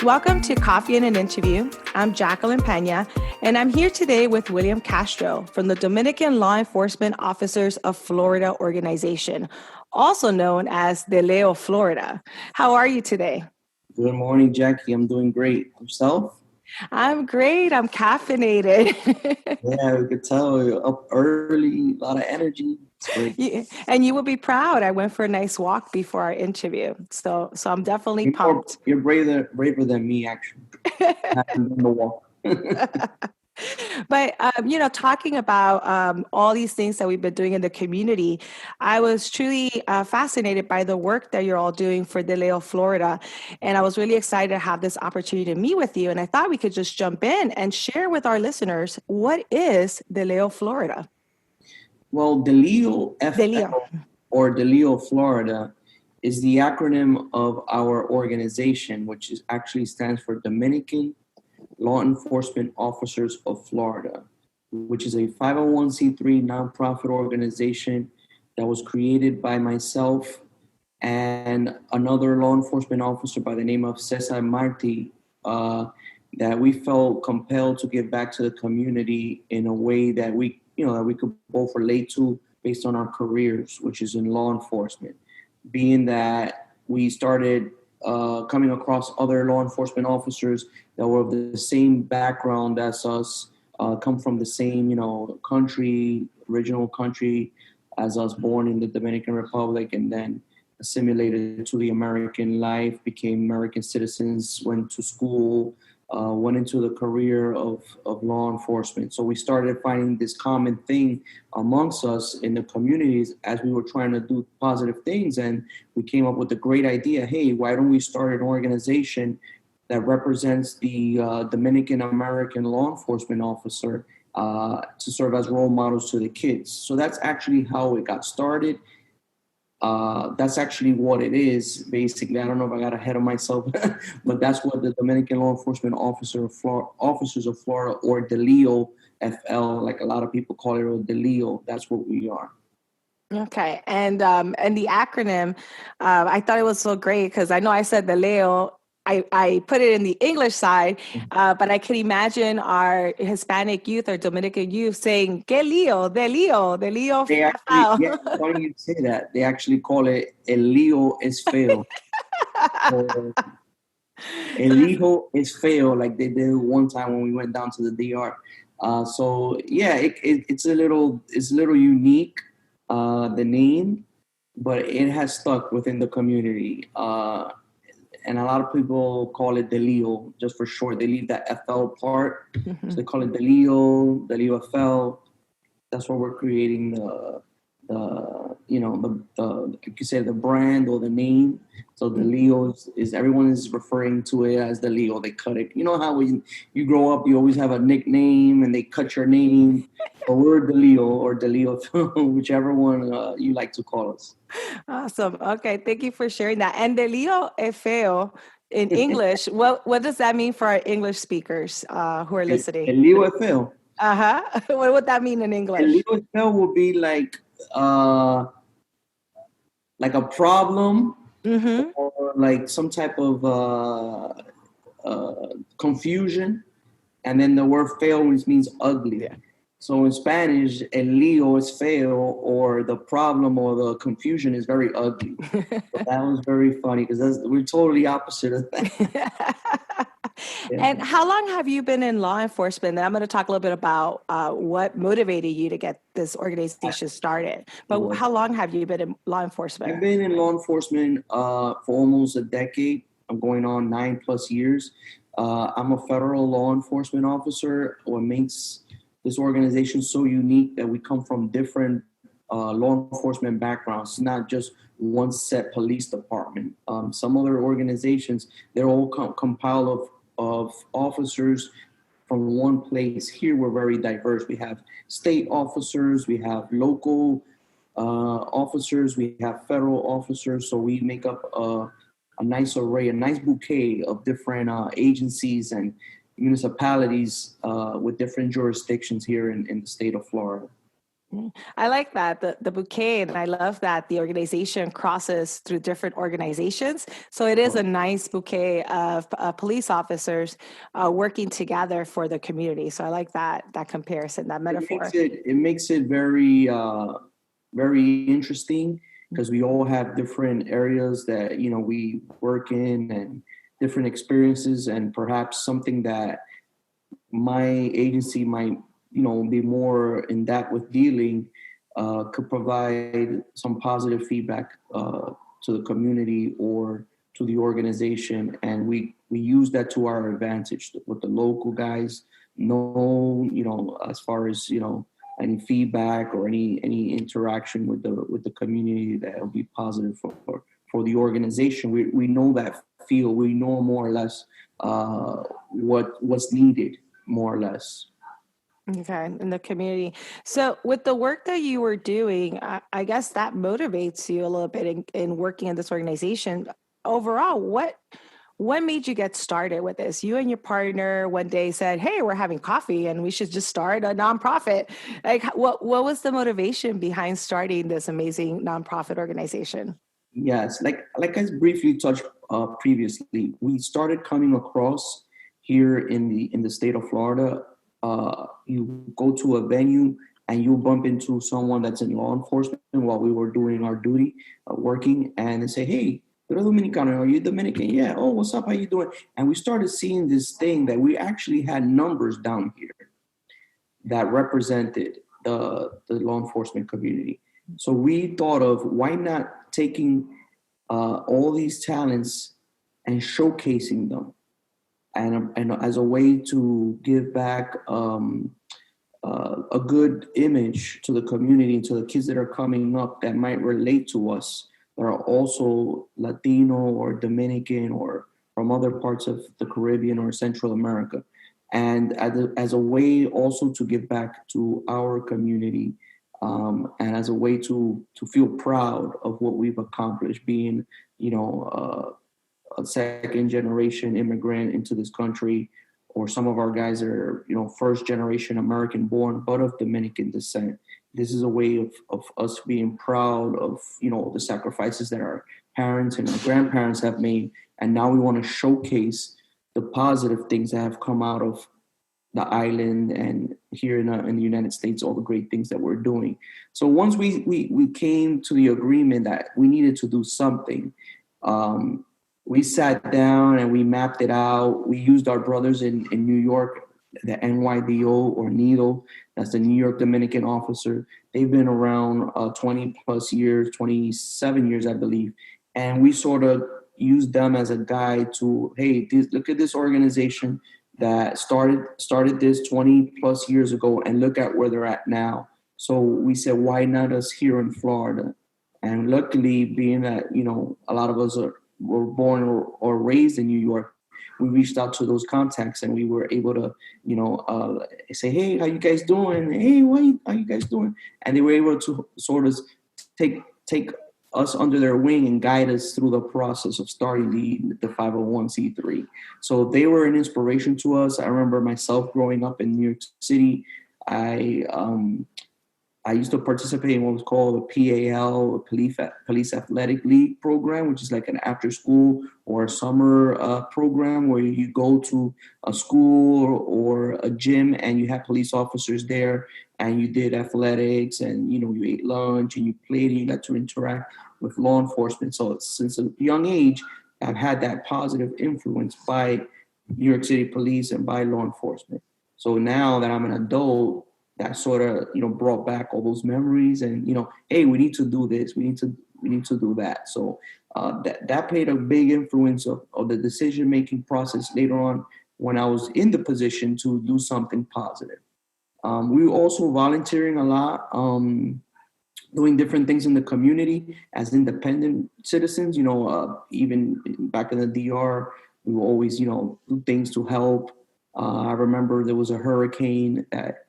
Welcome to Coffee and an Interview. I'm Jacqueline Pena, and I'm here today with William Castro from the Dominican Law Enforcement Officers of Florida organization, also known as DLEO Florida. How are you today? Good morning, Jackie. I'm doing great. Yourself? I'm great. I'm caffeinated. Yeah, we could tell you're up early, a lot of energy. It's great. Yeah, and you will be proud. I went for a nice walk before our interview. So I'm definitely pumped. You're braver than me, actually. I haven't done the walk. But, talking about all these things that we've been doing in the community, I was truly fascinated by the work that you're all doing for DeLeo, Florida. And I was really excited to have this opportunity to meet with you. And I thought we could just jump in and share with our listeners, what is DeLeo, Florida? Well, DLEOFL DeLeo. or DLEO Florida is the acronym of our organization, which is actually stands for Dominican Law Enforcement Officers of Florida, which is a 501c3 nonprofit organization that was created by myself and another law enforcement officer by the name of Cesar Marti, that we felt compelled to give back to the community in a way that we could both relate to based on our careers, which is in law enforcement. Being that we started coming across other law enforcement officers that were of the same background as us, come from the same, country, original country as us, born in the Dominican Republic, and then assimilated to the American life, became American citizens, went to school, went into the career of law enforcement. So we started finding this common thing amongst us in the communities as we were trying to do positive things. And we came up with the great idea, hey, why don't we start an organization that represents the Dominican American law enforcement officer to serve as role models to the kids. So that's actually how it got started. That's actually what it is, basically. I don't know if I got ahead of myself, but that's what the Dominican Law Enforcement Officers of Florida, or DLEOFL, like a lot of people call it, or DLEO, that's what we are. Okay. And the acronym, I thought it was so great because I know I said the Leo. I put it in the English side, but I could imagine our Hispanic youth or Dominican youth saying, "Que lío, de lío, de lío." They actually, yeah, funny you say that. They actually call it El Lío es Feo. Or El Hijo es Feo, like they did one time when we went down to the DR. So yeah, it's a little unique, the name, but it has stuck within the community. And a lot of people call it DeLeo just for short. They leave that FL part, so they call it DeLeo, DLEOFL. That's what we're creating the like you said, the brand or the name. So DeLeo is everyone is referring to it as DeLeo. They cut it. You know how when you grow up, you always have a nickname and they cut your name. But we're DeLeo or DeLeo, whichever one you like to call us. Awesome. Okay. Thank you for sharing that. And de lío es feo in English. What does that mean for our English speakers who are listening? El lío es feo. Uh-huh. What would that mean in El English? lío es feo would be like a problem, or like some type of confusion, and then the word feo means ugly. Yeah. So in Spanish, el lío is feo, or the problem or the confusion is very ugly. So that was very funny because we're totally opposite of that. Yeah. And how long have you been in law enforcement? And I'm going to talk a little bit about what motivated you to get this organization started. But how long have you been in law enforcement? I've been in law enforcement for almost a decade. I'm going on 9+ years. I'm a federal law enforcement officer. What makes this organization so unique that we come from different law enforcement backgrounds, not just one set police department. Some other organizations, they're all compiled of officers from one place. Here we're very diverse. We have state officers, we have local officers, we have federal officers. So we make up a nice array, a nice bouquet of different agencies and municipalities with different jurisdictions here in the state of Florida. I like that, the bouquet, and I love that the organization crosses through different organizations. So it is a nice bouquet of police officers working together for the community. So I like that comparison, that metaphor. It makes it very very interesting because we all have different areas that we work in and different experiences, and perhaps something that my agency might be more in depth with dealing could provide some positive feedback to the community or to the organization, and we use that to our advantage with the local guys. No, as far as any feedback or any interaction with the community that will be positive for the organization. We know that field. We know more or less what's needed, more or less. Okay, in the community. So, with the work that you were doing, I guess that motivates you a little bit in working in this organization. Overall, what made you get started with this? You and your partner one day said, "Hey, we're having coffee, and we should just start a nonprofit." Like, what was the motivation behind starting this amazing nonprofit organization? Yes, like I briefly touched previously, we started coming across here in the state of Florida. You go to a venue and you bump into someone that's in law enforcement while we were doing our duty, working, and they say, "Hey, you're Dominicano? Are you Dominican? Yeah. Oh, what's up? How you doing?" And we started seeing this thing that we actually had numbers down here that represented the law enforcement community. So we thought of why not taking all these talents and showcasing them, and as a way to give back a good image to the community and to the kids that are coming up that might relate to us, that are also Latino or Dominican or from other parts of the Caribbean or Central America, and as a way also to give back to our community, and as a way to feel proud of what we've accomplished, being a second generation immigrant into this country, or some of our guys are first generation American born but of Dominican descent. This is a way of us being proud of the sacrifices that our parents and our grandparents have made, and now we want to showcase the positive things that have come out of the island and here in the United States, all the great things that we're doing. So once we came to the agreement that we needed to do something, we sat down and we mapped it out. We used our brothers in New York, the NYDO or NEDO, that's the New York Dominican Officer. They've been around 20 plus years, 27 years, I believe. And we sort of used them as a guide to, hey, look at this organization that started this 20 plus years ago and look at where they're at now. So we said, why not us here in Florida? And luckily, being that, a lot of us were born or raised in New York, we reached out to those contacts and we were able to, say, hey, how you guys doing? Hey, how you guys doing? And they were able to sort of take us under their wing and guide us through the process of starting the 501c3. So they were an inspiration to us. I remember myself growing up in New York City. I used to participate in what was called a PAL, Police Athletic League program, which is like an after school or a summer program where you go to a school or a gym and you have police officers there and you did athletics and, you ate lunch and you played and you got to interact with law enforcement. So since a young age, I've had that positive influence by New York City police and by law enforcement. So now that I'm an adult, that sort of brought back all those memories, and hey, we need to do this, we need to do that. So that played a big influence of the decision making process later on when I was in the position to do something positive. We were also volunteering a lot, doing different things in the community as independent citizens. Even back in the DR, we would always do things to help. I remember there was a hurricane that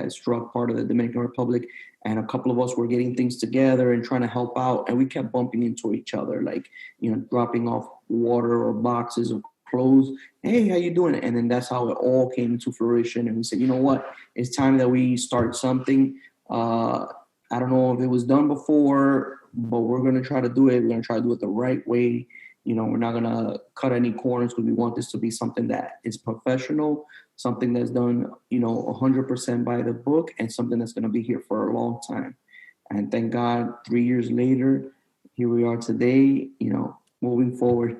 struck part of the Dominican Republic, and a couple of us were getting things together and trying to help out, and we kept bumping into each other, like dropping off water or boxes of clothes. Hey, how you doing? And then that's how it all came to fruition. And we said, you know what? It's time that we start something. I don't know if it was done before, but we're going to try to do it. We're going to try to do it the right way. We're not going to cut any corners because we want this to be something that is professional, something that's done, 100% by the book, and something that's going to be here for a long time. And thank God, 3 years later, here we are today, moving forward.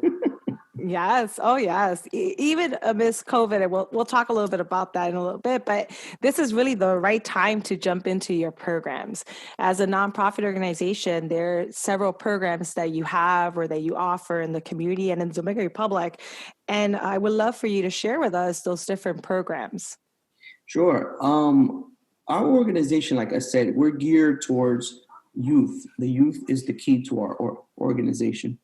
Yes. Oh, yes. Even amidst COVID, and we'll talk a little bit about that in a little bit. But this is really the right time to jump into your programs. As a nonprofit organization, there are several programs that you have or that you offer in the community and in the Dominican Republic, and I would love for you to share with us those different programs. Sure. Our organization, like I said, we're geared towards youth. The youth is the key to our organization.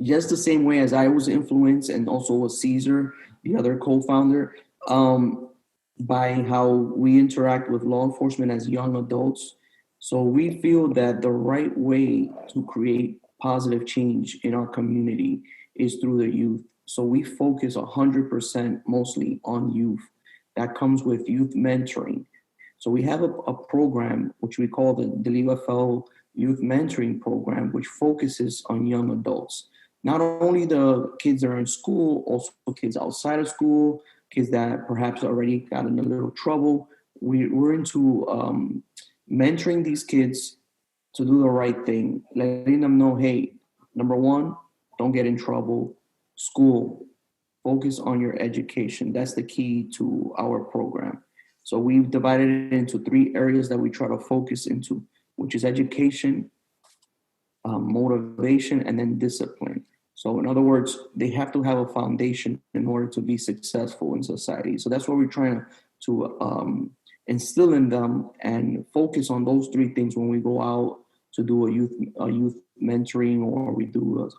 Just the same way as I was influenced, and also was Caesar, the other co-founder, by how we interact with law enforcement as young adults. So we feel that the right way to create positive change in our community is through the youth. So we focus 100% mostly on youth. That comes with youth mentoring. So we have a program which we call the DLEOFL Youth Mentoring Program, which focuses on young adults. Not only the kids that are in school, also kids outside of school, kids that perhaps already got in a little trouble. We're into mentoring these kids to do the right thing, letting them know, hey, number one, don't get in trouble. School, focus on your education. That's the key to our program. So we've divided it into 3 areas that we try to focus into, which is education, motivation, and then discipline. So in other words, they have to have a foundation in order to be successful in society. So that's what we're trying to instill in them, and focus on those 3 things when we go out to do a youth mentoring, or we do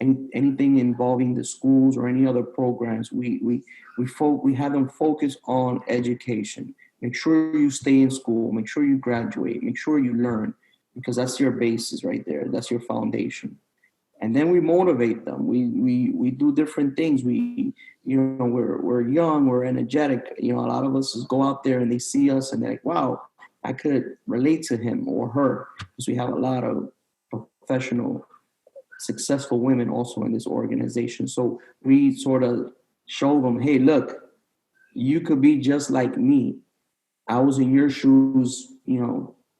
anything involving the schools or any other programs. We have them focus on education. Make sure you stay in school. Make sure you graduate. Make sure you learn, because that's your basis right there. That's your foundation. And then we motivate them. We do different things. We're young, we're energetic. A lot of us just go out there and they see us and they're like, wow, I could relate to him or her, because we have a lot of professional, successful women also in this organization. So we sort of show them, hey, look, you could be just like me. I was in your shoes,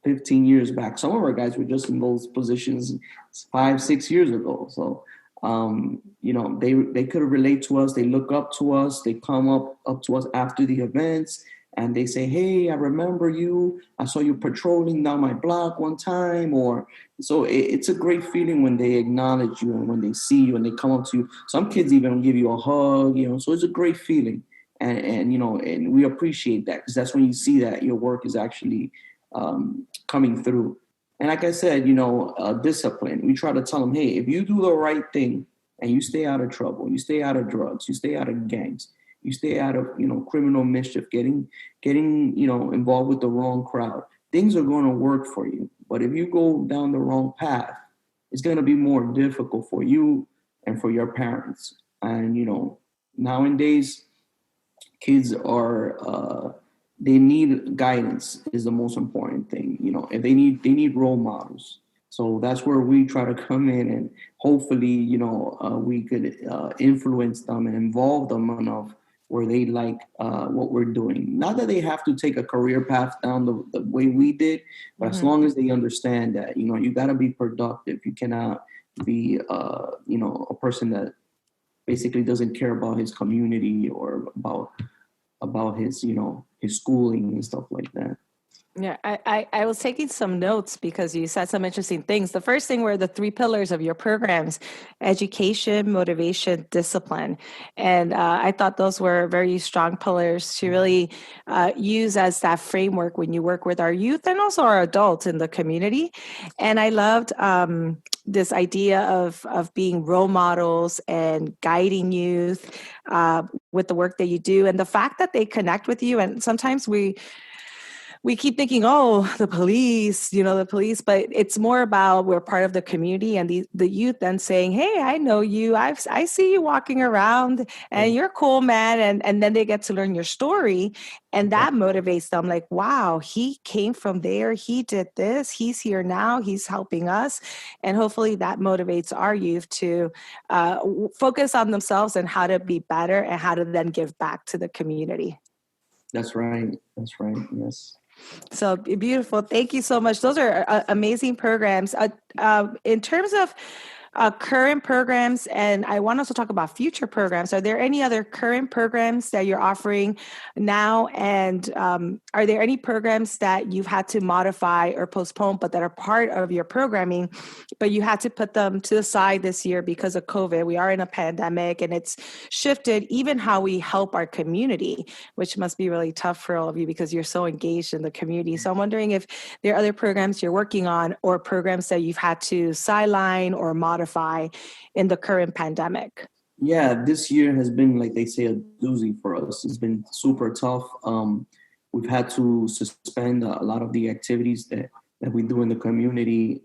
15 years back. Some of our guys were just in those positions 5-6 years ago. So, they could relate to us. They look up to us. They come up to us after the events, and they say, hey, I remember you. I saw you patrolling down my block one time. So it's a great feeling when they acknowledge you and when they see you and they come up to you. Some kids even give you a hug, so it's a great feeling. And we appreciate that, because that's when you see that your work is actually coming through. And like I said, discipline. We try to tell them, hey, if you do the right thing and you stay out of trouble, you stay out of drugs, you stay out of gangs, you stay out of, criminal mischief, getting, involved with the wrong crowd, things are going to work for you. But if you go down the wrong path, it's going to be more difficult for you and for your parents. And, nowadays, kids are, they need guidance is the most important thing. If they need role models. So that's where we try to come in, and hopefully, we could influence them and involve them enough where they like what we're doing. Not that they have to take a career path down the way we did, but as long as they understand that, you got to be productive. You cannot be, a person that basically doesn't care about his community or about his, his schooling and stuff like that. Yeah, I was taking some notes because you said some interesting things. The first thing were the 3 pillars of your programs: education, motivation, discipline. And I thought those were very strong pillars to really use as that framework when you work with our youth and also our adults in the community. And I loved this idea of being role models and guiding youth with the work that you do, and the fact that they connect with you. And sometimes we we keep thinking, oh, the police, but it's more about we're part of the community, and the youth then saying, hey, I know you. I see you walking around and you're cool, man. And then they get to learn your story, and that motivates them, like, wow, he came from there. He did this. He's here now. He's helping us. And hopefully that motivates our youth to focus on themselves and how to be better and how to then give back to the community. That's right. That's right. Yes. So beautiful. Thank you so much. Those are amazing programs. In terms of current programs, and I want us to talk about future programs. Are there any other current programs that you're offering now? And are there any programs that you've had to modify or postpone, but that are part of your programming, but you had to put them to the side this year because of COVID? We are in a pandemic, and it's shifted even how we help our community, which must be really tough for all of you because you're so engaged in the community. So I'm wondering if there are other programs you're working on or programs that you've had to sideline or modify in the current pandemic. Yeah, this year has been, like they say, a doozy for us. It's been super tough. We've had to suspend a lot of the activities that we do in the community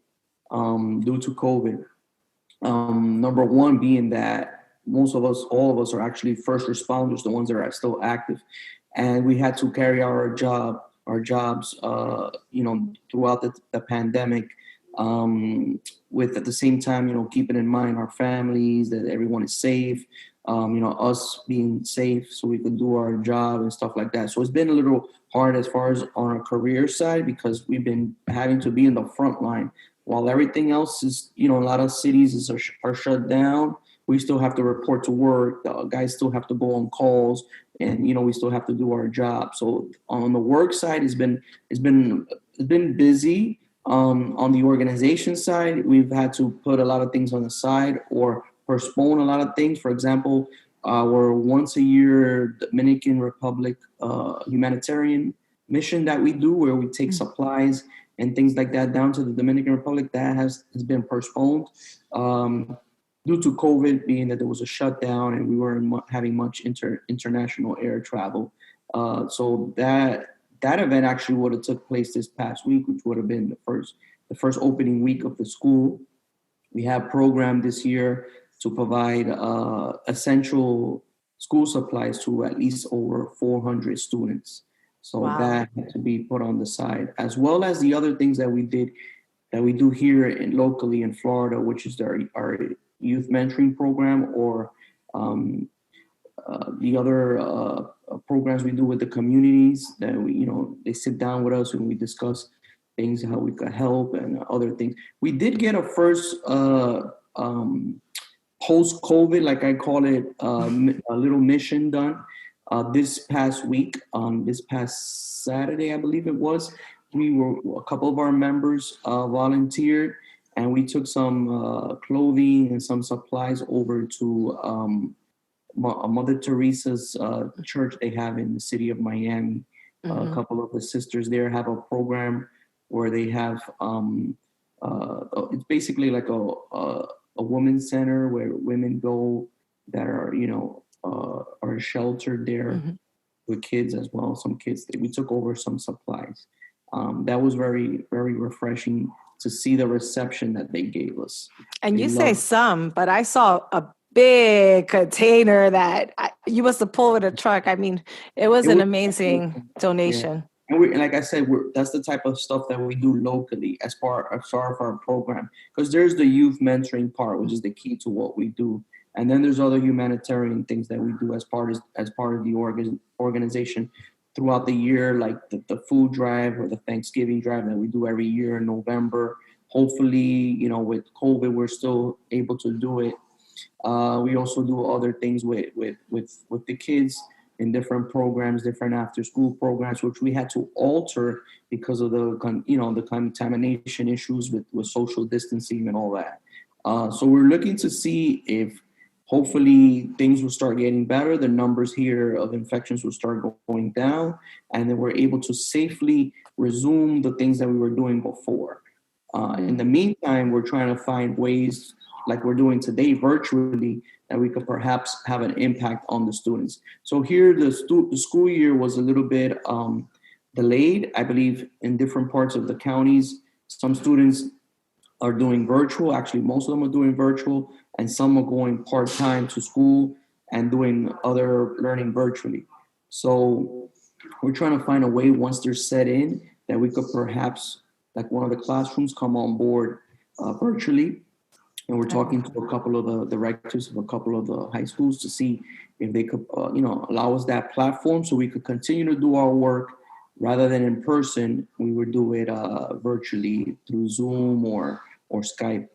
due to COVID. Number one being that most of us, all of us, are actually first responders, the ones that are still active, and we had to carry our jobs, throughout the pandemic. With at the same time, keeping in mind our families, that everyone is safe, us being safe so we could do our job and stuff like that. So it's been a little hard as far as on our career side, because we've been having to be in the front line while everything else is, a lot of cities are shut down. We still have to report to work. The guys still have to go on calls, and we still have to do our job. So on the work side, it's been busy. On the organization side, we've had to put a lot of things on the side or postpone a lot of things. For example, our once a year Dominican Republic humanitarian mission that we do, where we take supplies and things like that down to the Dominican Republic, that has been postponed due to COVID, being that there was a shutdown and we weren't having much international air travel. So that event actually would have took place this past week, which would have been the first opening week of the school. We have programmed this year to provide essential school supplies to at least over 400 students. So Wow. that had to be put on the side, as well as the other things that we do here locally in Florida, which is our youth mentoring program, or the other programs we do with the communities that they sit down with us and we discuss things, how we could help and other things. We did get a first post-COVID, like I call it, a little mission done this past week. This past Saturday, I believe it was, a couple of our members volunteered, and we took some clothing and some supplies over to Mother Teresa's church they have in the city of Miami. A couple of the sisters there have a program where they have it's basically like a women's center where women go that are sheltered there with kids as well. Some kids, we took over some supplies. That was very, very refreshing to see the reception that they gave us. And you say some, but I saw a big container that you must have pulled with a truck. I mean, it was an amazing donation. Yeah. And like I said, that's the type of stuff that we do locally as part of our program. Because there's the youth mentoring part, which is the key to what we do. And then there's other humanitarian things that we do as part of the organization throughout the year, like the food drive or the Thanksgiving drive that we do every year in November. Hopefully, with COVID, we're still able to do it. We also do other things with the kids in different programs, different after-school programs, which we had to alter because of the contamination issues with social distancing and all that. So we're looking to see if hopefully things will start getting better. The numbers here of infections will start going down, and then we're able to safely resume the things that we were doing before. In the meantime, we're trying to find ways, like we're doing today virtually, that we could perhaps have an impact on the students. So here, the school year was a little bit delayed. I believe in different parts of the counties, some students are doing virtual. Actually, most of them are doing virtual, and some are going part time to school and doing other learning virtually. So we're trying to find a way once they're set in that we could perhaps, like one of the classrooms, come on board virtually. And we're talking to a couple of the directors of a couple of the high schools to see if they could, allow us that platform so we could continue to do our work rather than in person. We would do it virtually through Zoom or Skype.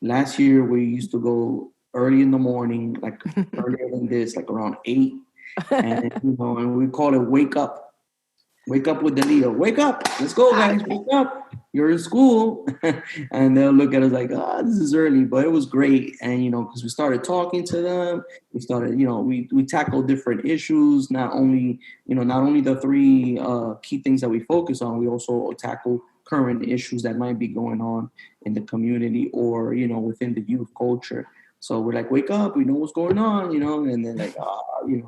Last year we used to go early in the morning, like earlier than this, like around 8, and and we call it wake up. Wake up with the Leo. Wake up. Let's go, guys. Wake up. You're in school. And they'll look at us like, oh, this is early. But it was great. And, because we started talking to them. We started, we tackled different issues. Not only the three key things that we focus on, we also tackle current issues that might be going on in the community or, within the youth culture. So we're like, wake up. We know what's going on, and then like,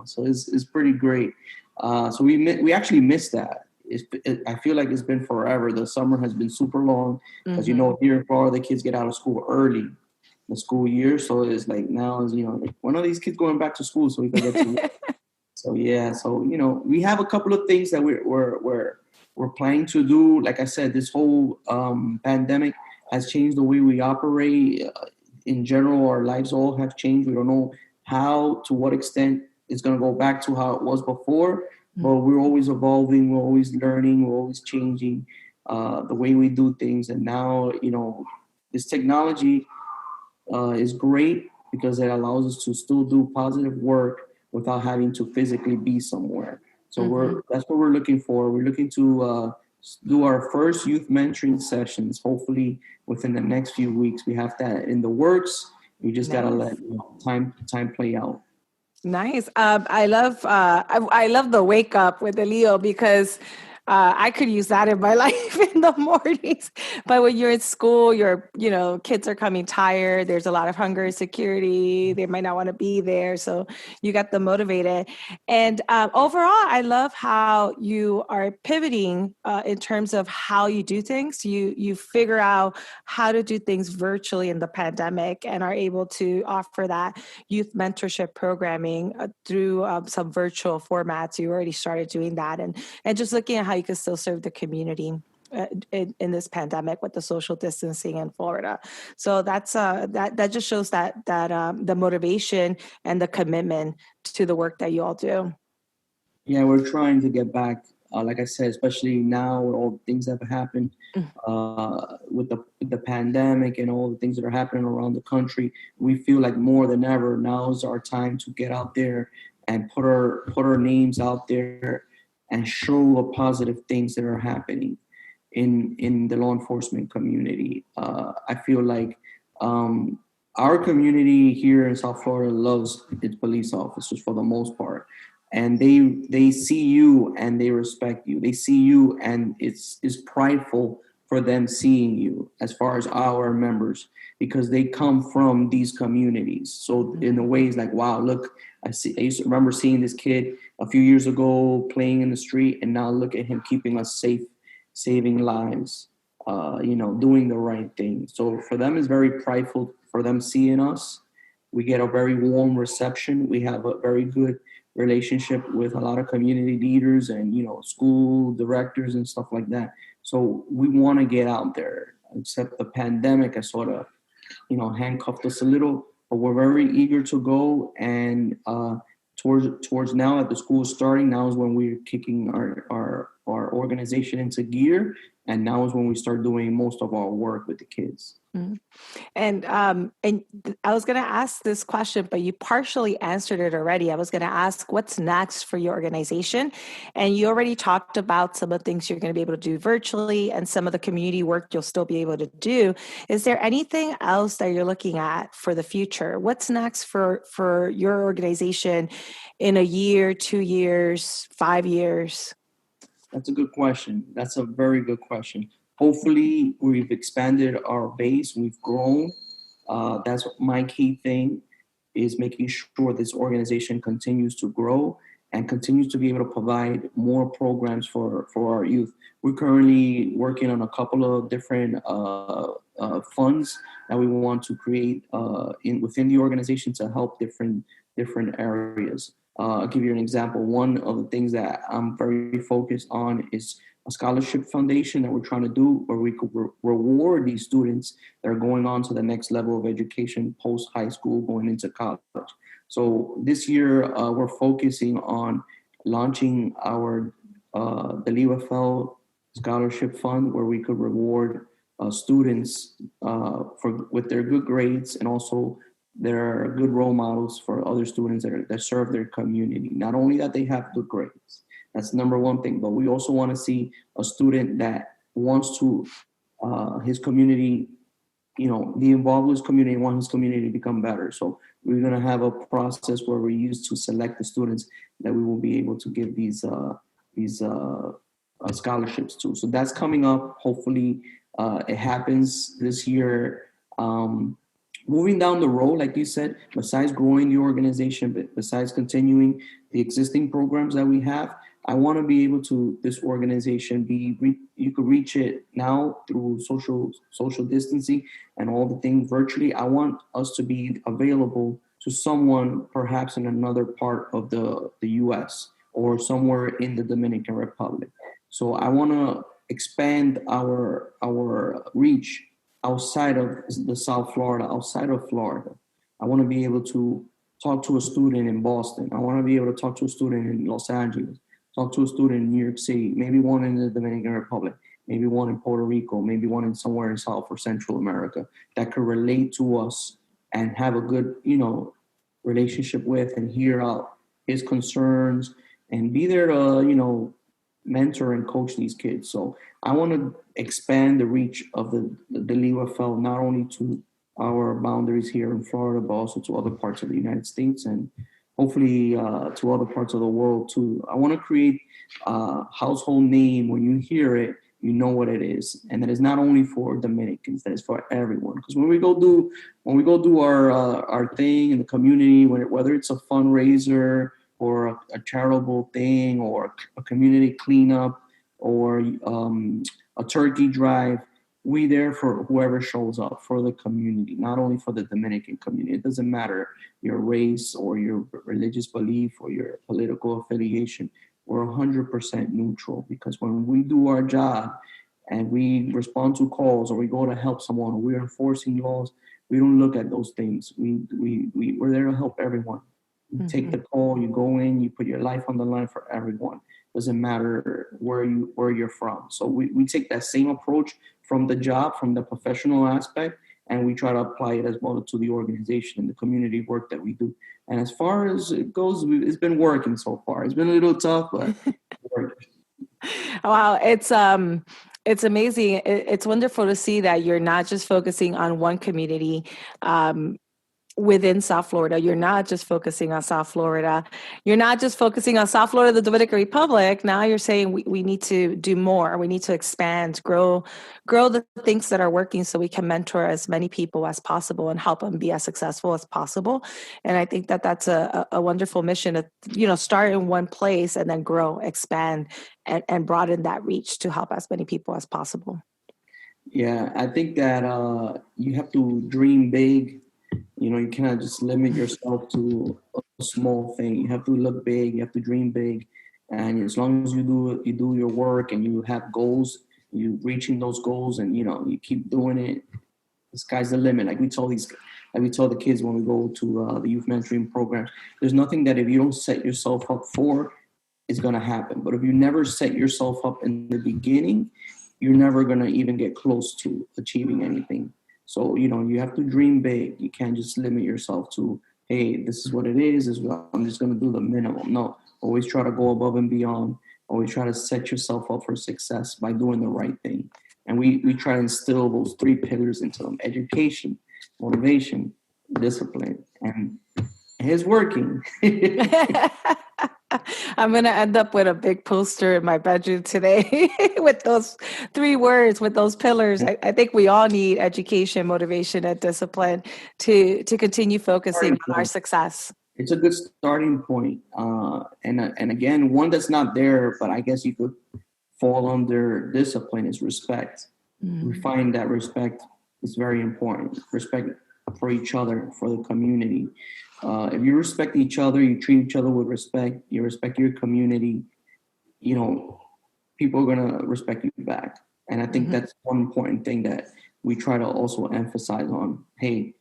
so it's pretty great. So we actually missed that. I feel like it's been forever. The summer has been super long because here in Florida, the kids get out of school early, the school year. So it's like now is like, when are these kids going back to school so we can get to? So yeah, so we have a couple of things that we're planning to do. Like I said, this whole pandemic has changed the way we operate. In general, our lives all have changed. We don't know how, to what extent it's going to go back to how it was before, but we're always evolving, we're always learning, we're always changing the way we do things. And now, this technology is great because it allows us to still do positive work without having to physically be somewhere. So that's what we're looking for. We're looking to do our first youth mentoring sessions, hopefully within the next few weeks. We have that in the works. We just got to let time play out. Nice. I love the wake up with the Leo because I could use that in my life in the mornings. But when you're in school, kids are coming tired. There's a lot of hunger insecurity. They might not want to be there. So you got them motivated. And overall, I love how you are pivoting in terms of how you do things. You figure out how to do things virtually in the pandemic and are able to offer that youth mentorship programming through some virtual formats. You already started doing that, and just looking at how you can still serve the community in this pandemic with the social distancing in Florida. So that's that just shows that the motivation and the commitment to the work that you all do. Yeah, we're trying to get back. Like I said, especially now with all the things that have happened with the pandemic and all the things that are happening around the country, we feel like more than ever now is our time to get out there and put our names out there and show the positive things that are happening in the law enforcement community. I feel like our community here in South Florida loves its police officers for the most part, and they see you and they respect you. They see you and it's prideful for them seeing you as far as our members, because they come from these communities. So in a way, it's like, wow, look, I used to remember seeing this kid a few years ago playing in the street, and now look at him keeping us safe, saving lives, doing the right thing. So for them, it's very prideful for them seeing us. We get a very warm reception. We have a very good relationship with a lot of community leaders and school directors and stuff like that. So we want to get out there. Except the pandemic has sort of handcuffed us a little, but we're very eager to go. And towards now that the school is starting, now is when we're kicking our organization into gear, and now is when we start doing most of our work with the kids. Mm-hmm. And I was going to ask this question, but you partially answered it already. I was going to ask what's next for your organization. And you already talked about some of the things you're going to be able to do virtually and some of the community work you'll still be able to do. Is there anything else that you're looking at for the future? What's next for your organization in a year, 2 years, 5 years? That's a good question. That's a very good question. Hopefully, we've expanded our base. We've grown. That's my key thing, is making sure this organization continues to grow and continues to be able to provide more programs for our youth. We're currently working on a couple of different funds that we want to create within the organization to help different areas. I'll give you an example. One of the things that I'm very focused on is a scholarship foundation that we're trying to do where we could reward these students that are going on to the next level of education post high school, going into college. So this year we're focusing on launching our DLEOFL scholarship fund where we could reward students with their good grades, and also they're good role models for other students that serve their community. Not only that they have good grades, that's number one thing, but we also want to see a student that wants to his community, be involved with his community, want his community to become better. So we're going to have a process where we use to select the students that we will be able to give these scholarships to. So that's coming up. Hopefully it happens this year. Moving down the road, like you said, besides growing the organization, but besides continuing the existing programs that we have, I want to be able to, this organization you could reach it now through social distancing and all the things virtually. I want us to be available to someone perhaps in another part of the US or somewhere in the Dominican Republic. So I want to expand our reach outside of the South Florida, outside of Florida. I want to be able to talk to a student in Boston. I want to be able to talk to a student in Los Angeles, talk to a student in New York City, maybe one in the Dominican Republic, maybe one in Puerto Rico, maybe one in somewhere in South or Central America that could relate to us and have a good, relationship with and hear out his concerns and be there to, mentor and coach these kids. So I want to expand the reach of the DLEOFL not only to our boundaries here in Florida, but also to other parts of the United States and hopefully to other parts of the world too. I want to create a household name. When you hear it, you know what it is, and that is not only for Dominicans, that is for everyone. Because when we go do our thing in the community, whether it's a fundraiser or a charitable thing or a community cleanup or a turkey drive, we there for whoever shows up for the community, not only for the Dominican community. It doesn't matter your race or your religious belief or your political affiliation. We're 100% neutral, because when we do our job and we respond to calls or we go to help someone or we're enforcing laws, we don't look at those things. We're there to help everyone. You take the call, you go in, you put your life on the line for everyone. Doesn't matter where you're from. So we take that same approach from the job, from the professional aspect, and we try to apply it as well to the organization and the community work that we do. And as far as it goes, it's been working so far. It's been a little tough, but it's working. Wow, it's amazing. It's wonderful to see that you're not just focusing on one community. Within South Florida. You're not just focusing on South Florida. You're not just focusing on South Florida, the Dominican Republic. Now you're saying we need to do more. We need to expand, grow the things that are working so we can mentor as many people as possible and help them be as successful as possible. And I think that that's a wonderful mission to, start in one place and then grow, expand, and broaden that reach to help as many people as possible. Yeah, I think that you have to dream big. You cannot just limit yourself to a small thing. You have to look big. You have to dream big. And as long as you do your work and you have goals, you reaching those goals, and you keep doing it. The sky's the limit. Like we tell the kids when we go to the youth mentoring program, there's nothing that if you don't set yourself up for, is going to happen. But if you never set yourself up in the beginning, you're never going to even get close to achieving anything. So, you have to dream big. You can't just limit yourself to, hey, this is what it is. I'm just going to do the minimum. No, always try to go above and beyond. Always try to set yourself up for success by doing the right thing. And we try to instill those 3 pillars into them: education, motivation, discipline. And it's working. I'm going to end up with a big poster in my bedroom today with those 3 words, with those pillars. I think we all need education, motivation, and discipline to continue focusing on our success. It's a good starting point. And again, one that's not there, but I guess you could fall under discipline is respect. We Mm. find that respect is very important. Respect for each other, for the community. If you respect each other, you treat each other with respect, you respect your community, you know, people are gonna respect you back. And I think Mhm. that's one important thing that we try to also emphasize on. Hey,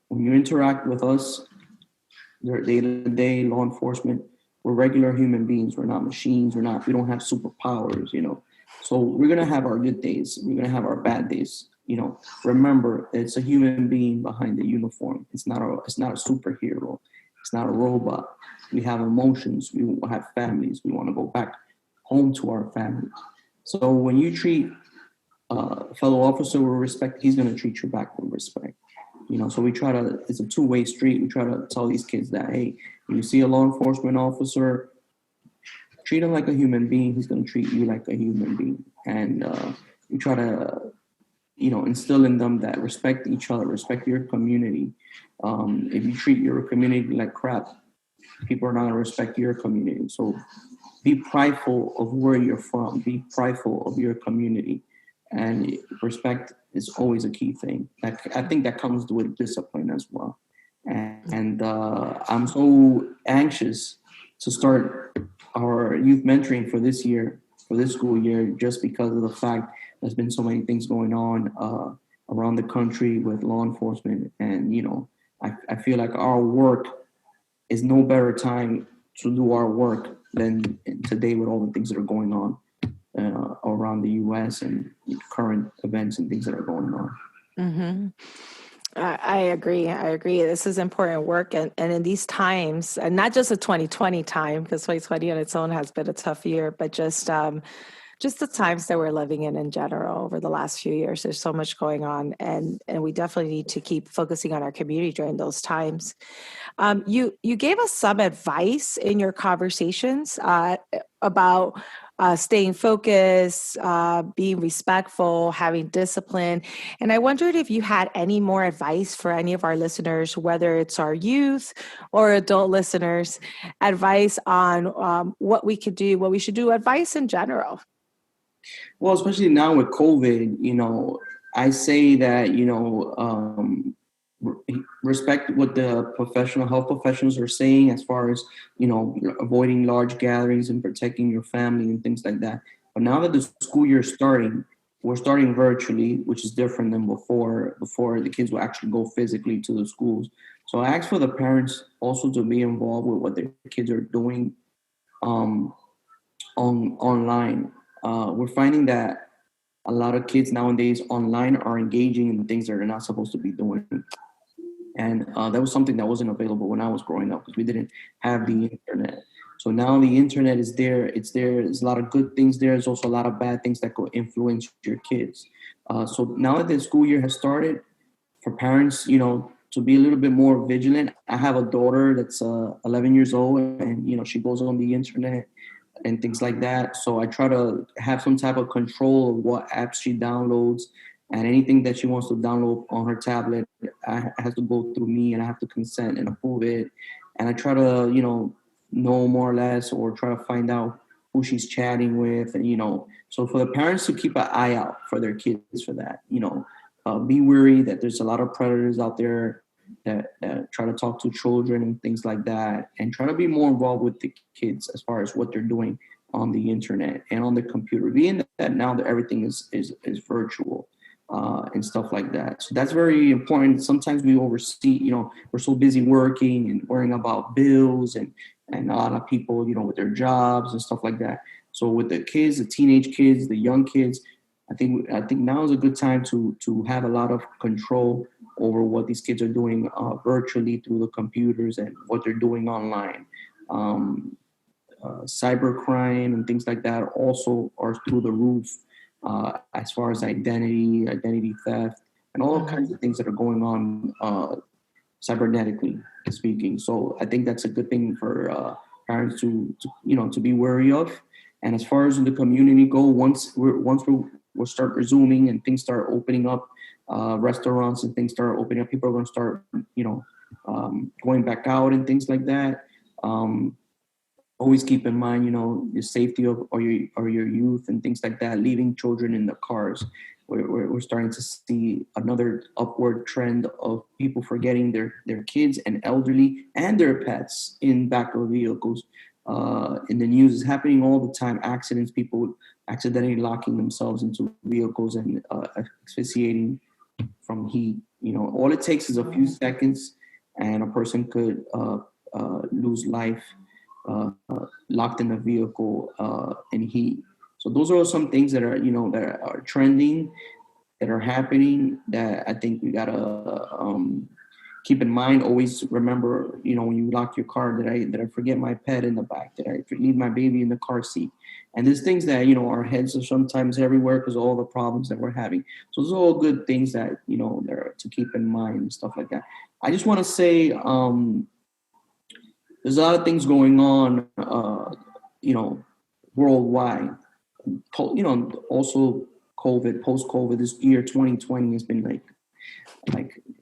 when you interact with us, day to day law enforcement, we're regular human beings. We're not machines. We don't have superpowers, you know. So we're gonna have our good days. We're gonna have our bad days. You know, remember, it's a human being behind the uniform. It's not a superhero. It's not a robot. We have emotions. We have families. We want to go back home to our families. So when you treat a fellow officer with respect, he's gonna treat you back with respect. You know, so we try to, it's a two-way street. We try to tell these kids that, hey, when you see a law enforcement officer, treat him like a human being. He's going to treat you like a human being. And we try to, you know, instill in them that respect each other, respect your community. If you treat your community like crap, people are not going to respect your community. So be prideful of where you're from, be prideful of your community. And respect is always a key thing. I think that comes with discipline as well. And I'm so anxious to start our youth mentoring for this year, for this school year, just because of the fact there's been so many things going on around the country with law enforcement. And, you know, I feel like our work is no better time to do our work than today with all the things that are going on around the U.S. and current events and things that are going on. Hmm. I agree. I agree. This is important work. And in these times, and not just a 2020 time, because 2020 on its own has been a tough year, but just the times that we're living in general over the last few years. There's so much going on, and we definitely need to keep focusing on our community during those times. You gave us some advice in your conversations about staying focused, being respectful, having discipline. And I wondered if you had any more advice for any of our listeners, whether it's our youth or adult listeners, advice on what we could do, what we should do, advice in general. Well, especially now with COVID, you know, I say that, you know, respect what the professional health professionals are saying as far as, you know, avoiding large gatherings and protecting your family and things like that. But now that the school year is starting, we're starting virtually, which is different than before. Before the kids will actually go physically to the schools. So I ask for the parents also to be involved with what their kids are doing um, online. We're finding that a lot of kids nowadays online are engaging in things that they're not supposed to be doing. And that was something that wasn't available when I was growing up because we didn't have the internet. So now the internet is there. It's there. There's a lot of good things there. There's also a lot of bad things that could influence your kids. So now that the school year has started, for parents, you know, to be a little bit more vigilant. I have a daughter that's 11 years old, and you know, she goes on the internet and things like that. So I try to have some type of control of what apps she downloads and anything that she wants to download on her tablet. Has to go through me, and I have to consent and approve it. And I try to, you know more or less, or try to find out who she's chatting with, and you know. So for the parents to keep an eye out for their kids for that, you know, be wary that there's a lot of predators out there that try to talk to children and things like that, and try to be more involved with the kids as far as what they're doing on the internet and on the computer, being that now that everything is virtual and stuff like that. So that's very important. Sometimes we oversee, you know, we're so busy working and worrying about bills and a lot of people, you know, with their jobs and stuff like that. So with the kids, the teenage kids, the young kids, I think now is a good time to have a lot of control over what these kids are doing virtually through the computers and what they're doing online. Um, Cybercrime and things like that also are through the roof as far as identity theft, and all kinds Mhm. of things that are going on cybernetically speaking. So I think that's a good thing for parents to you know to be wary of. And as far as the community go, we'll start resuming and things start opening up, restaurants and things start opening up. People are going to start, you know, going back out and things like that. Always keep in mind, the safety of or your youth and things like that. Leaving children in the cars. We're starting to see another upward trend of people forgetting their kids and elderly and their pets in back of vehicles. In the news, is happening all the time. Accidents, people accidentally locking themselves into vehicles and asphyxiating from heat. All it takes is a few seconds, and a person could lose life locked in the vehicle in heat. So those are some things that are trending, that are happening, that I think we gotta keep in mind. Always remember, when you lock your car, did I forget my pet in the back? Did I leave my baby in the car seat? And there's things that our heads are sometimes everywhere because of all the problems that we're having. So those are all good things that that are to keep in mind and stuff like that. I just want to say there's a lot of things going on, worldwide. Also COVID, post-COVID, this year 2020 has been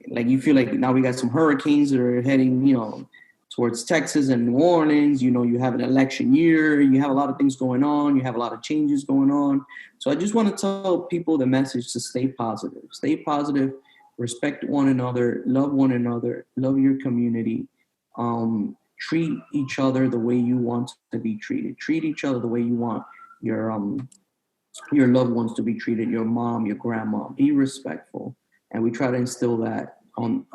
like you feel like now we got some hurricanes that are heading, towards Texas and New Orleans. You have an election year, you have a lot of things going on, you have a lot of changes going on. So I just want to tell people the message to stay positive, respect one another, love your community. Treat each other the way you want to be treated. Treat each other the way you want your loved ones to be treated, your mom, your grandma. Be respectful. And we try to instill that on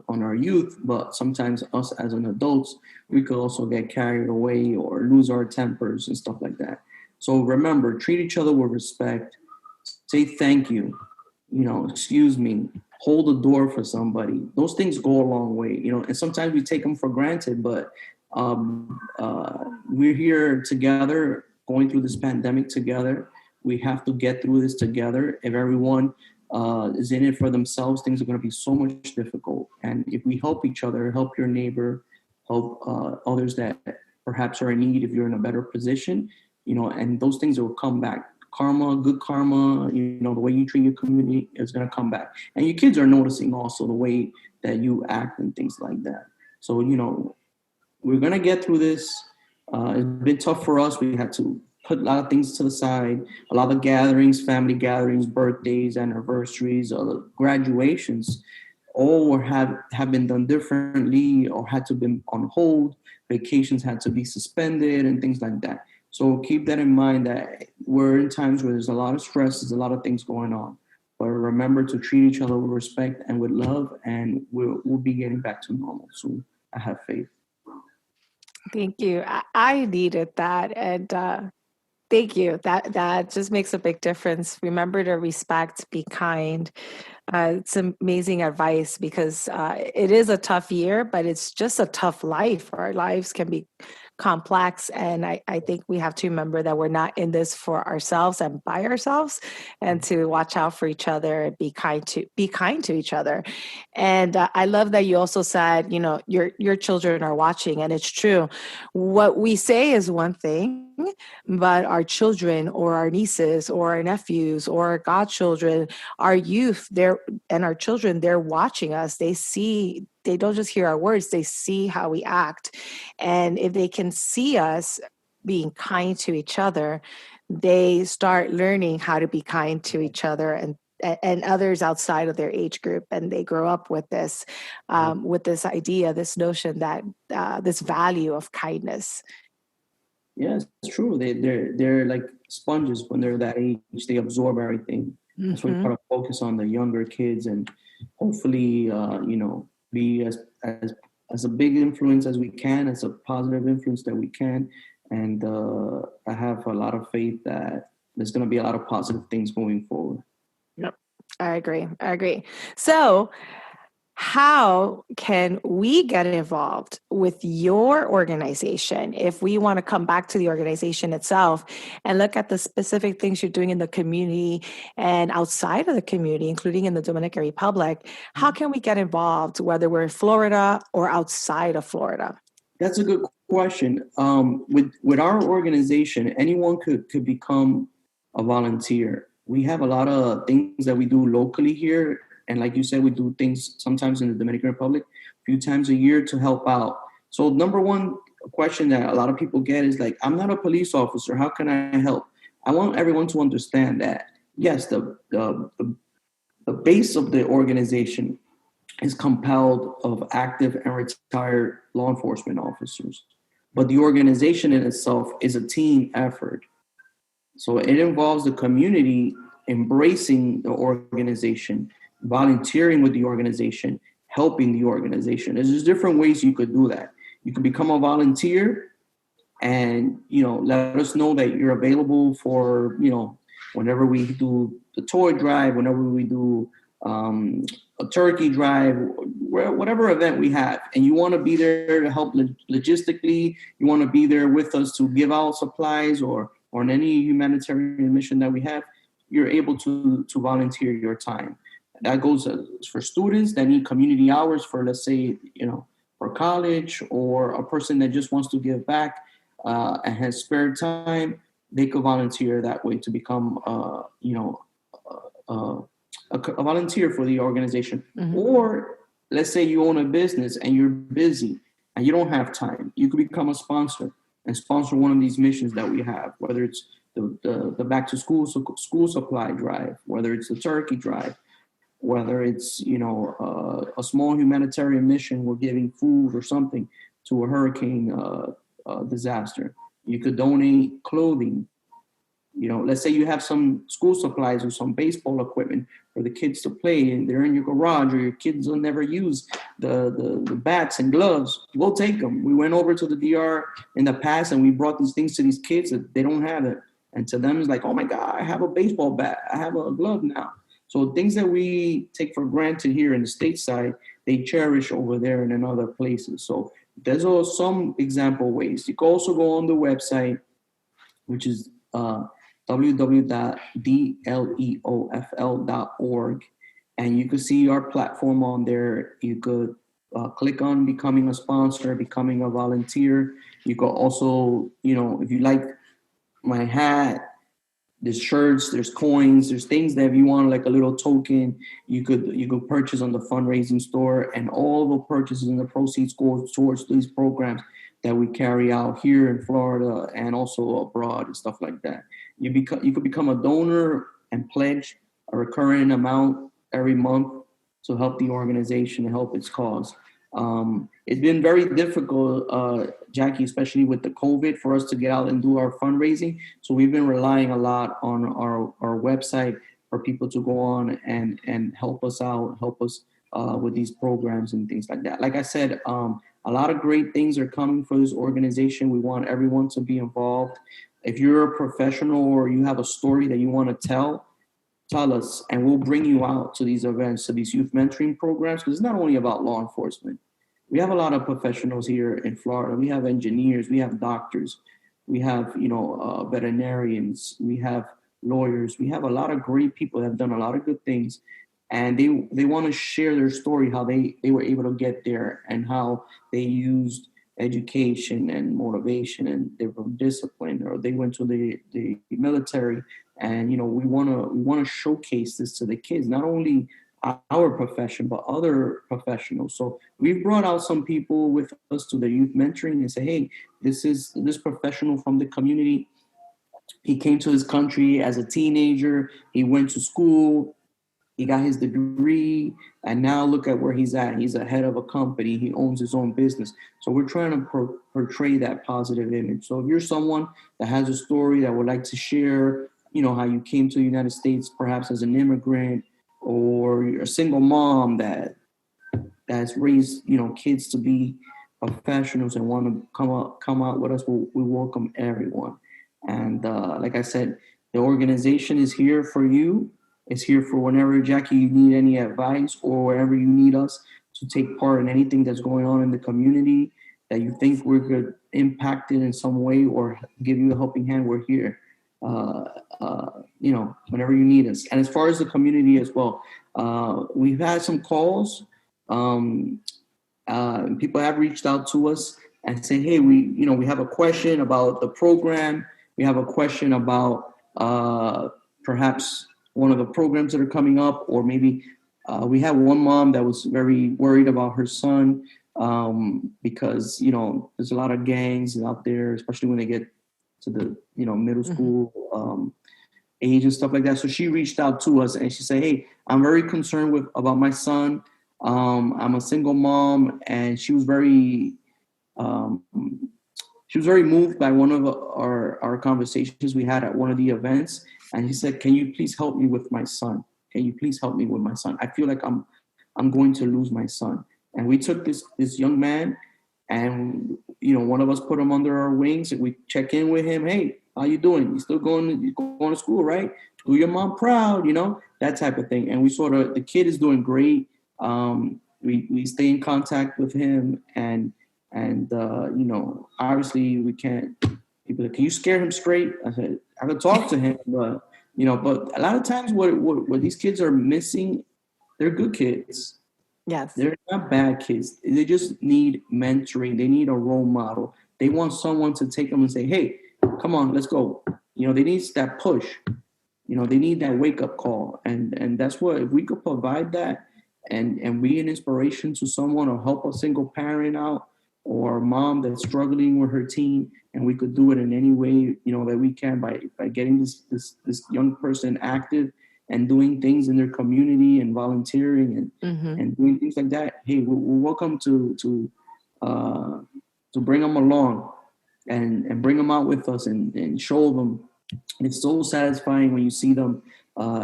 our youth, but sometimes us as an adults, we could also get carried away or lose our tempers and stuff like that. So remember, treat each other with respect. Say thank you. Excuse me. Hold the door for somebody. Those things go a long way. And sometimes we take them for granted, but we're here together, going through this pandemic together. We have to get through this together. If everyone is in it for themselves, things are going to be so much difficult. And if we help each other, help your neighbor, help others that perhaps are in need, if you're in a better position, and those things will come back. Karma, good karma, the way you treat your community is going to come back. And your kids are noticing also the way that you act and things like that. So, we're going to get through this. It's been tough for us. We had to put a lot of things to the side, a lot of gatherings, family gatherings, birthdays, anniversaries, graduations, all have been done differently or had to be on hold. Vacations had to be suspended and things like that. So keep that in mind, that we're in times where there's a lot of stress, there's a lot of things going on. But remember to treat each other with respect and with love, and we'll be getting back to normal soon. I have faith. Thank you. I needed that. And thank you. That just makes a big difference. Remember to respect, be kind. It's amazing advice, because it is a tough year, but it's just a tough life. Our lives can be complex. And I think we have to remember that we're not in this for ourselves and by ourselves, and to watch out for each other and be kind to each other. And I love that you also said, your children are watching, and it's true. What we say is one thing, but our children or our nieces or our nephews or our godchildren, our youth, and our children, they're watching us. They don't just hear our words, they see how we act. And if they can see us being kind to each other, they start learning how to be kind to each other and others outside of their age group, and they grow up with this idea, this notion that this value of kindness. Yeah, it's true. They're like sponges when they're that age. They absorb everything. That's why we try to focus on the younger kids, and hopefully, be as a big influence as we can, as a positive influence that we can. And I have a lot of faith that there's going to be a lot of positive things moving forward. Yep, I agree. So, how can we get involved with your organization if we want to come back to the organization itself and look at the specific things you're doing in the community and outside of the community, including in the Dominican Republic? How can we get involved, whether we're in Florida or outside of Florida? That's a good question. With our organization, anyone could become a volunteer. We have a lot of things that we do locally here. And like you said, we do things sometimes in the Dominican Republic. few times a year to help out. So number one question that a lot of people get is like, I'm not a police officer. How can I help? I want everyone to understand that, yes, the base of the organization is compelled of active and retired law enforcement officers. But the organization in itself is a team effort. So it involves the community embracing the organization, volunteering with the organization, helping the organization. There's just different ways you could do that. You could become a volunteer and, let us know that you're available for, whenever we do the toy drive, whenever we do a turkey drive, whatever event we have, and you want to be there to help logistically, you want to be there with us to give out supplies or on any humanitarian mission that we have, you're able to volunteer your time. That goes for students that need community hours for, let's say, for college, or a person that just wants to give back and has spare time. They could volunteer that way to become, a volunteer for the organization. Mm-hmm. Or let's say you own a business and you're busy and you don't have time. You could become a sponsor and sponsor one of these missions that we have, whether it's the back to school supply drive, whether it's the turkey drive, whether it's, a small humanitarian mission, we're giving food or something to a hurricane disaster. You could donate clothing. Let's say you have some school supplies or some baseball equipment for the kids to play, and they're in your garage, or your kids will never use the bats and gloves. We'll take them. We went over to the DR in the past and we brought these things to these kids that they don't have it. And to them, it's like, oh my God, I have a baseball bat. I have a glove now. So things that we take for granted here in the stateside, they cherish over there and in other places. So there's also some example ways. You can also go on the website, which is www.DLEOFL.org, and you could see our platform on there. You could click on becoming a sponsor, becoming a volunteer. You could also, if you like my hat, there's shirts, there's coins, there's things that if you want like a little token, you could purchase on the fundraising store, and all the purchases and the proceeds go towards these programs that we carry out here in Florida and also abroad and stuff like that. You could become a donor and pledge a recurring amount every month to help the organization and help its cause. It's been very difficult, Jackie, especially with the COVID, for us to get out and do our fundraising. So we've been relying a lot on our website for people to go on and help us out, help us with these programs and things like that. Like I said, a lot of great things are coming for this organization. We want everyone to be involved. If you're a professional or you have a story that you want to tell us, and we'll bring you out to these events, to these youth mentoring programs, because it's not only about law enforcement. We have a lot of professionals here in Florida. We have engineers, we have doctors, we have, veterinarians, we have lawyers. We have a lot of great people that have done a lot of good things. And they want to share their story, how they were able to get there and how they used education and motivation and they were disciplined, or they went to the military. And, we want to showcase this to the kids, not only our profession, but other professionals. So we've brought out some people with us to the youth mentoring and say, hey, this is this professional from the community. He came to his country as a teenager. He went to school. He got his degree, and now look at where he's at. He's a head of a company. He owns his own business. So we're trying to portray that positive image. So if you're someone that has a story that would like to share, how you came to the United States, perhaps as an immigrant, or you're a single mom that's raised, kids to be professionals and want to come out with us, we welcome everyone. And like I said, the organization is here for you. It's here for whenever, Jackie, you need any advice or wherever you need us to take part in anything that's going on in the community that you think we could impact it in some way or give you a helping hand. We're here, whenever you need us. And as far as the community as well, we've had some calls. People have reached out to us and say, hey, we have a question about the program. We have a question about perhaps one of the programs that are coming up, or maybe we have one mom that was very worried about her son because, you know, there's a lot of gangs out there, especially when they get to the, you know, middle school age and stuff like that. So she reached out to us and she said, "Hey, I'm very concerned about my son. I'm a single mom," and um, she was very moved by one of our conversations we had at one of the events. And she said, "Can you please help me with my son? Can you please help me with my son? I feel like I'm going to lose my son." And we took this young man, and, you know, one of us put him under our wings, and we check in with him. "Hey, how you doing? You going to school, right? Do your mom proud?" You know, that type of thing. And we sort of, the kid is doing great. We stay in contact with him, and you know, obviously we can't. People like, "Can you scare him straight?" I said, "I can talk to him, but, you know." But a lot of times, what these kids are missing, they're good kids. Yes. They're not bad kids. They just need mentoring. They need a role model. They want someone to take them and say, "Hey, come on, let's go." You know, they need that push. You know, they need that wake up call. And that's what, if we could provide that, and be an inspiration to someone, or help a single parent out, or a mom that's struggling with her teen, and we could do it in any way, you know, that we can, by getting this young person active and doing things in their community and volunteering, and doing things like that. Hey, we're welcome to bring them along, and bring them out with us, and show them. It's so satisfying when you see them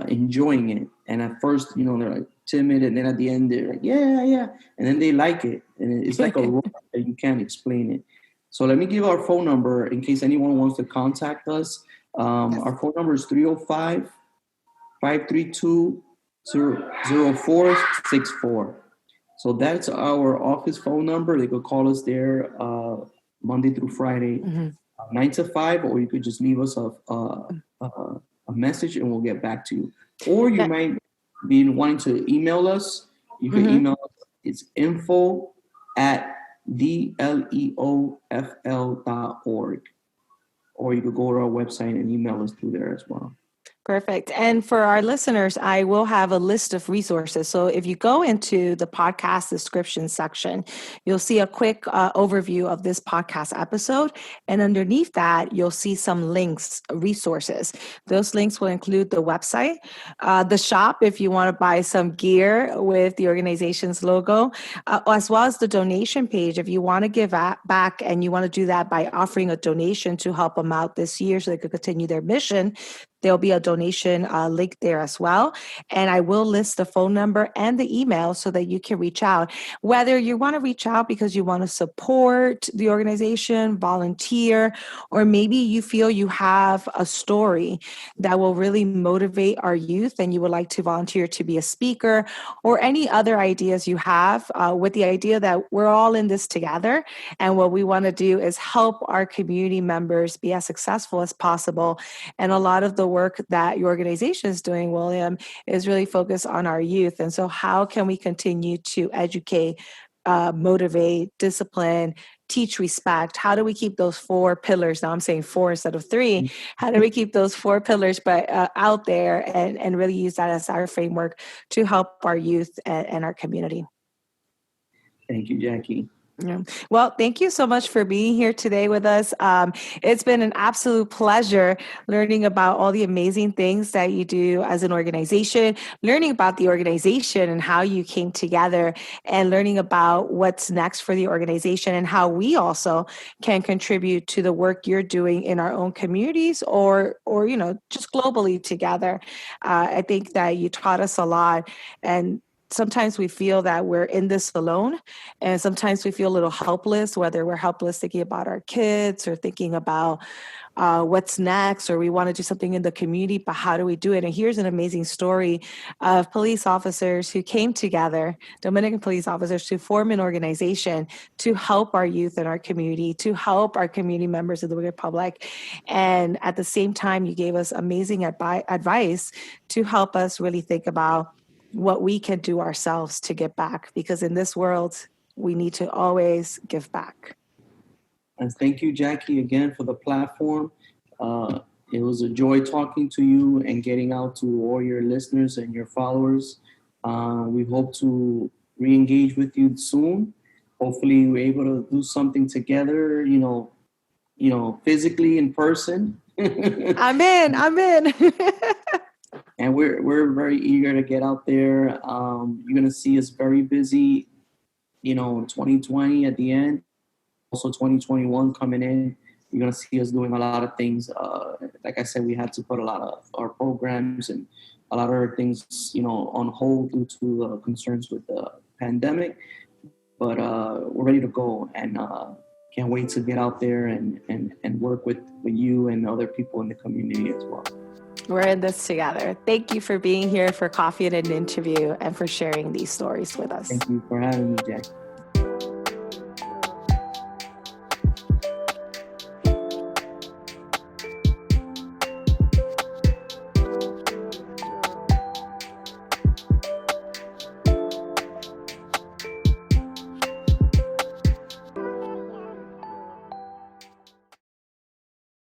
enjoying it. And at first, you know, they're like timid, and then at the end, they're like, "Yeah, yeah," and then they like it, and it's like a rush that you can't explain it. So let me give our phone number in case anyone wants to contact us. Our phone number is 305 532 0464. So that's our office phone number. They could call us there Monday through Friday, 9 to 5, or you could just leave us a message, and we'll get back to you. Or you might be wanting to email us. You can email us. It's info@DLEOFL.org. Or you could go to our website and email us through there as well. Perfect. And for our listeners, I will have a list of resources. So if you go into the podcast description section, you'll see a quick overview of this podcast episode. And underneath that, you'll see some links, resources. Those links will include the website, the shop, if you want to buy some gear with the organization's logo, as well as the donation page. If you want to give back, and you want to do that by offering a donation to help them out this year so they could continue their mission, there'll be a donation link there as well. And I will list the phone number and the email so that you can reach out. Whether you want to reach out because you want to support the organization, volunteer, or maybe you feel you have a story that will really motivate our youth and you would like to volunteer to be a speaker, or any other ideas you have, with the idea that we're all in this together. And what we want to do is help our community members be as successful as possible. And a lot of the work that your organization is doing, William, is really focused on our youth. And so how can we continue to educate, motivate, discipline, teach respect? How do we keep those 4 pillars? Now I'm saying 4 instead of 3. How do we keep those 4 pillars but out there, and really use that as our framework to help our youth and our community? Thank you, Jackie. Yeah. Well, thank you so much for being here today with us. It's been an absolute pleasure learning about all the amazing things that you do as an organization, learning about the organization and how you came together, and learning about what's next for the organization and how we also can contribute to the work you're doing in our own communities, or you know, just globally together. I think that you taught us a lot, and sometimes we feel that we're in this alone, and sometimes we feel a little helpless, whether we're helpless thinking about our kids or thinking about what's next, or we want to do something in the community, but how do we do it? And here's an amazing story of police officers who came together, Dominican police officers, to form an organization to help our youth in our community, to help our community members of the Republic. And at the same time, you gave us amazing advice to help us really think about what we can do ourselves to give back, because in this world, we need to always give back. And thank you, Jackie, again for the platform. It was a joy talking to you and getting out to all your listeners and your followers. We hope to re-engage with you soon. hopefully we're able to do something together, physically in person. I'm in. I'm in. And we're very eager to get out there. You're gonna see us very busy, 2020 at the end, also 2021 coming in. You're gonna see us doing a lot of things. Like I said, we had to put a lot of our programs and a lot of other things, on hold due to concerns with the pandemic. But we're ready to go, and can't wait to get out there and work with you and other people in the community as well. We're in this together. Thank you for being here for Coffee and an Interview and for sharing these stories with us. Thank you for having me, Jack.